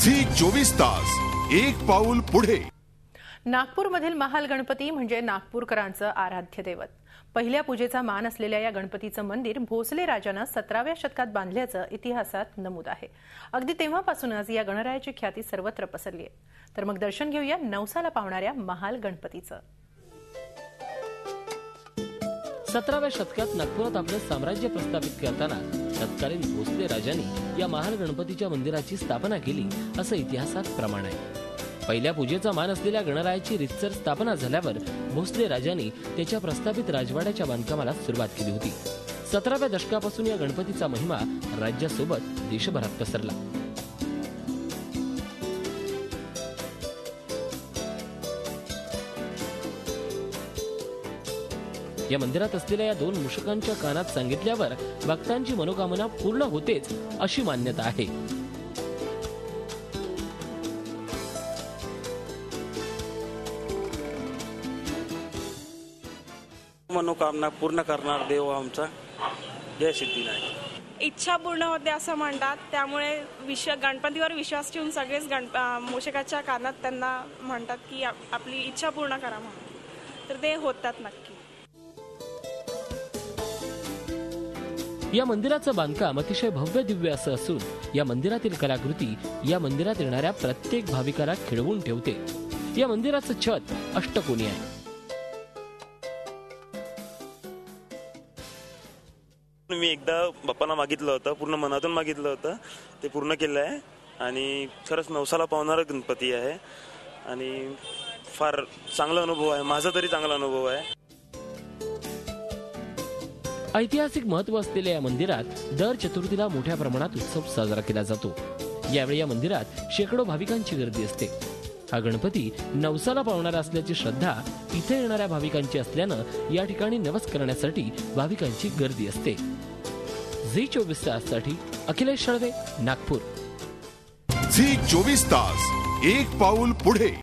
Zee 24 तास एक पाऊल पुढे। नागपूरमधील महाल गणपती म्हणजे नागपूरकरांचं आराध्य दैवत। पहिल्या पूजेचा मान असलेल्या या गणपतीचं मंदिर भोसले राजानं 17व्या शतकात बांधल्याचं इतिहासात नमूद आहे। अगदी तेव्हापासूनच या गणरायाची ख्याती सर्वत्र पसरली आहे। तर मग दर्शन घेऊया नवसाला पावणाऱ्या महाल गणपतीचं। 17व्या शतकात नागपुरात आपले साम्राज्य प्रस्थापित करताना तत्कालीन भोसले राजांनी या महाल गणपतीच्या मंदिराची स्थापना केली असं इतिहासात प्रमाण आहे। पहिल्या पूजेचा मान असलेल्या गणरायाची रितसर स्थापना झाल्यावर भोसले राजांनी त्याच्या प्रस्थापित राजवाड्याच्या बांधकामाला सुरुवात केली होती। 17व्या दशकापासून या गणपतीचा महिमा राज्यासोबत देशभरात पसरला। या मंदिरात असलेल्या या दोन मूषकांच्या कानात सांगितल्यावर भक्तांची मनोकामना पूर्ण होतेच अशी मान्यता आहे। मनोकामना पूर्ण करणार देव आमचा जय सिद्धिविनायक। इच्छा पूर्ण होते असं म्हणतात, त्यामुळे गणपतीवर विश्वास ठेवून सगळेच मूषकाच्या कानात त्यांना म्हणतात की आपली इच्छा पूर्ण करा म्हणून, तर ते होतात नक्की। या मंदिराचं बांधकाम अतिशय भव्य दिव्य असं असून या मंदिरातील कलाकृती या मंदिरात येणाऱ्या प्रत्येक भाविकाला खिळवून ठेवते। या मंदिराचं छत अष्टकोनी आहे। मी एकदा बाप्पांना मागितलं होतं, पूर्ण मनातून मागितलं होतं, ते पूर्ण केलं आहे आणि खरंच नवसाला पावणारा गणपती आहे आणि फार चांगला अनुभव आहे, माझा तरी चांगला अनुभव आहे। ऐतिहासिक महत्व असलेल्या या मंदिरात दर चतुर्थीला मोठ्या प्रमाणात उत्सव साजरा केला जातो। यावेळी या मंदिरात शेकडो भाविकांची गर्दी असते। हा गणपती नवसाला पावणारा असल्याची श्रद्धा इथे येणाऱ्या भाविकांची असल्यानं या ठिकाणी नवस करण्यासाठी भाविकांची गर्दी असते। झी 24 ताससाठी अखिलेश शळवे, नागपूर। झी 24 तास एक पाऊल पुढे।